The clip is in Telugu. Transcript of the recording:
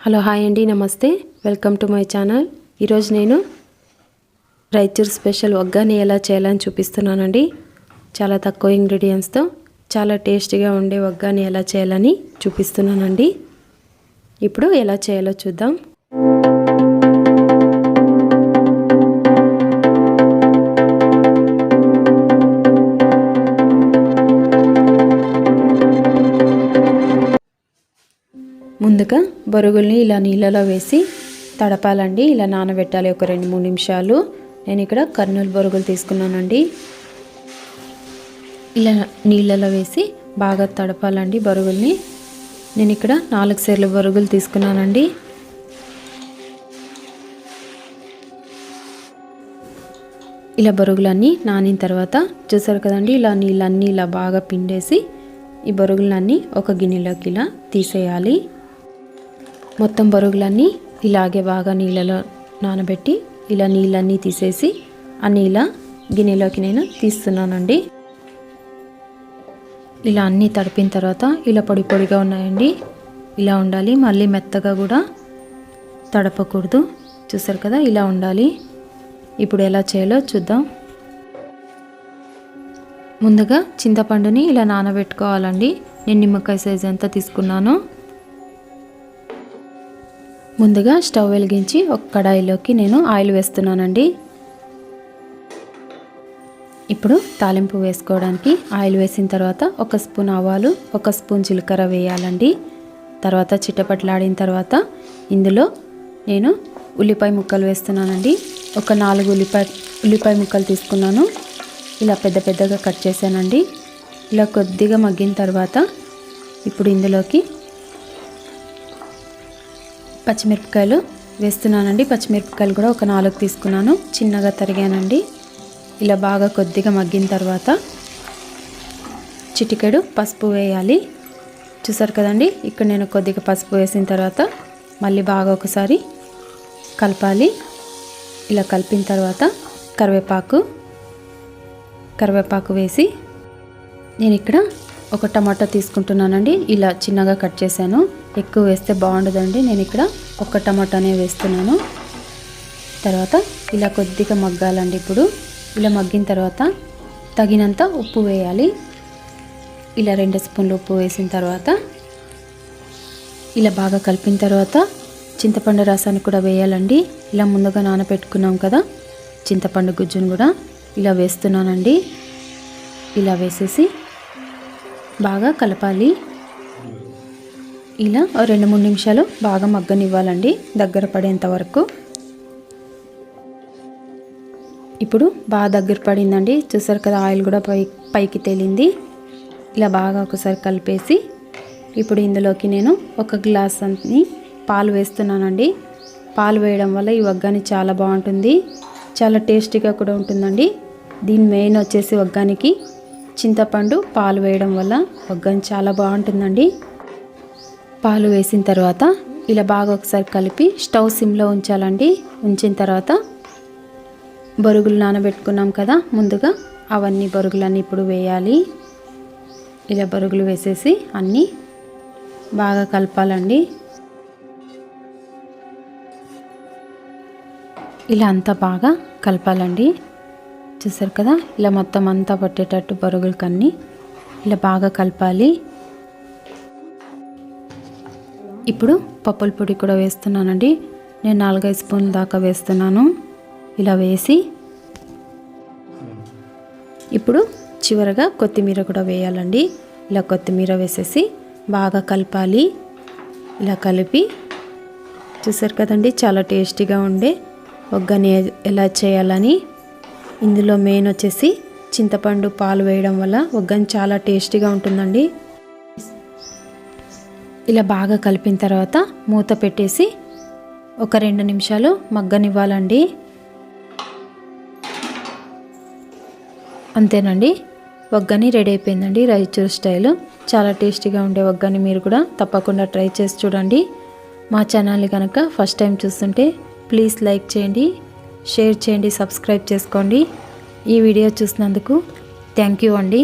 హలో హాయ్ అండి, నమస్తే, వెల్కమ్ టు మై ఛానల్. ఈరోజు నేను రైచూర్ స్పెషల్ ఒగ్గాని ఎలా చేయాలని చూపిస్తున్నానండి. చాలా తక్కువ ఇంగ్రీడియంట్స్తో చాలా టేస్టీగా ఉండే ఒగ్గాని ఎలా చేయాలని చూపిస్తున్నానండి. ఇప్పుడు ఎలా చేయాలో చూద్దాం. ముందుగా బొరుగుల్ని ఇలా నీళ్ళలో వేసి తడపాలండి. ఇలా నానబెట్టాలి ఒక 2-3 నిమిషాలు. నేను ఇక్కడ కర్నూలు బొరుగులు తీసుకున్నానండి. ఇలా నీళ్ళలో వేసి బాగా తడపాలండి బొరుగుల్ని. నేను ఇక్కడ 4 సేర్లు బొరుగులు తీసుకున్నానండి. ఇలా బొరుగులన్నీ నానిన తర్వాత చూసారు కదండి, ఇలా నీళ్ళన్నీ ఇలా బాగా పిండేసి ఈ బొరుగులన్నీ ఒక గిన్నెలోకి ఇలా తీసేయాలి. మొత్తం బొరుగులన్నీ ఇలాగే బాగా నీళ్ళలో నానబెట్టి ఇలా నీళ్ళన్నీ తీసేసి అన్నీ ఇలా గిన్నెలోకి నేను తీస్తున్నానండి. ఇలా అన్నీ తడిపిన తర్వాత ఇలా పొడి పొడిగా ఉన్నాయండి. ఇలా ఉండాలి, మళ్ళీ మెత్తగా కూడా తడపకూడదు. చూసారు కదా, ఇలా ఉండాలి. ఇప్పుడు ఎలా చేయాలో చూద్దాం. ముందుగా చింతపండుని ఇలా నానబెట్టుకోవాలండి. నేను నిమ్మకాయ సైజ్ ఎంత తీసుకున్నానో. ముందుగా స్టవ్ వెలిగించి ఒక కడాయిలోకి నేను ఆయిల్ వేస్తున్నానండి. ఇప్పుడు తాలింపు వేసుకోవడానికి ఆయిల్ వేసిన తర్వాత 1 స్పూన్ ఆవాలు, 1 స్పూన్ జీలకర్ర వేయాలండి. తర్వాత చిటపట్లాడిన తర్వాత ఇందులో నేను ఉల్లిపాయ ముక్కలు వేస్తున్నానండి. ఒక 4 ఉల్లిపాయ ముక్కలు తీసుకున్నాను. ఇలా పెద్ద పెద్దగా కట్ చేశానండి. ఇలా కొద్దిగా మగ్గిన తర్వాత ఇప్పుడు ఇందులోకి పచ్చిమిరపకాయలు వేస్తున్నానండి. పచ్చిమిరపకాయలు కూడా ఒక 4 తీసుకున్నాను, చిన్నగా తరిగానండి. ఇలా బాగా కొద్దిగా మగ్గిన తర్వాత చిటికెడు పసుపు వేయాలి. చూసారు కదండి, ఇక్కడ నేను కొద్దిగా పసుపు వేసిన తర్వాత మళ్ళీ బాగా ఒకసారి కలపాలి. ఇలా కలిపిన తర్వాత కరివేపాకు వేసి నేను ఇక్కడ ఒక టమాటా తీసుకుంటున్నానండి. ఇలా చిన్నగా కట్ చేశాను. ఎక్కువ వేస్తే బాగుండదండి. నేను ఇక్కడ ఒక టమాటానే వేస్తున్నాను. తర్వాత ఇలా కొద్దిగా మగ్గాలండి. ఇప్పుడు ఇలా మగ్గిన తర్వాత తగినంత ఉప్పు వేయాలి. ఇలా 2 స్పూన్లు ఉప్పు వేసిన తర్వాత ఇలా బాగా కలిపిన తర్వాత చింతపండు రసాన్ని కూడా వేయాలండి. ఇలా ముందుగా నానబెట్టుకున్నాం కదా చింతపండు గుజ్జును కూడా ఇలా వేస్తున్నానండి. ఇలా వేసేసి బాగా కలపాలి. ఇలా 2-3 నిమిషాలు బాగా మగ్గనివ్వాలండి, దగ్గర పడేంత వరకు. ఇప్పుడు బాగా దగ్గర పడిందండి. చూసారు కదా, ఆయిల్ కూడా పైకి తేలింది. ఇలా బాగా ఒకసారి కలిపేసి ఇప్పుడు ఇందులోకి నేను 1 గ్లాస్ అన్ని పాలు వేస్తున్నానండి. పాలు వేయడం వల్ల ఈ ఒగ్గాని చాలా బాగుంటుంది, చాలా టేస్టీగా కూడా ఉంటుందండి. దీని మెయిన్ వచ్చేసి ఒగ్గానికి చింతపండు, పాలు వేయడం వల్ల ఒగ్గాని చాలా బాగుంటుందండి. పాలు వేసిన తర్వాత ఇలా బాగా ఒకసారి కలిపి స్టవ్ సిమ్లో ఉంచాలండి. ఉంచిన తర్వాత బొరుగులు నానబెట్టుకున్నాం కదా ముందుగా, అవన్నీ బొరుగులన్నీ ఇప్పుడు వేయాలి. ఇలా బొరుగులు వేసేసి అన్నీ బాగా కలపాలండి. ఇలా అంతా బాగా కలపాలండి. చూసారు కదా, ఇలా మొత్తం అంతా పట్టేటట్టు బొరుగులకన్నీ ఇలా బాగా కలపాలి. ఇప్పుడు పప్పుల పొడి కూడా వేస్తున్నానండి. నేను 4-5 స్పూన్ల దాకా వేస్తున్నాను. ఇలా వేసి ఇప్పుడు చివరగా కొత్తిమీర కూడా వేయాలండి. ఇలా కొత్తిమీర వేసేసి బాగా కలపాలి. ఇలా కలిపి చూసారు కదండి, చాలా టేస్టీగా ఉండే ఒగ్గాని ఎలా చేయాలని. ఇందులో మెయిన్ వచ్చేసి చింతపండు, పాలు వేయడం వల్ల ఒగ్గాని చాలా టేస్టీగా ఉంటుందండి. ఇలా బాగా కలిపిన తర్వాత మూత పెట్టేసి ఒక 2 నిమిషాలు మగ్గనివ్వాలండి. అంతేనండి, ఒగ్గాని రెడీ అయిపోయిందండి. రైచూర్ స్టైల్ చాలా టేస్టీగా ఉండే ఒగ్గాని మీరు కూడా తప్పకుండా ట్రై చేసి చూడండి. మా ఛానల్ని కనుక ఫస్ట్ టైం చూస్తుంటే ప్లీజ్ లైక్ చేయండి, షేర్ చేయండి, సబ్స్క్రైబ్ చేసుకోండి. ఈ వీడియో చూసినందుకు థ్యాంక్ యూ అండి.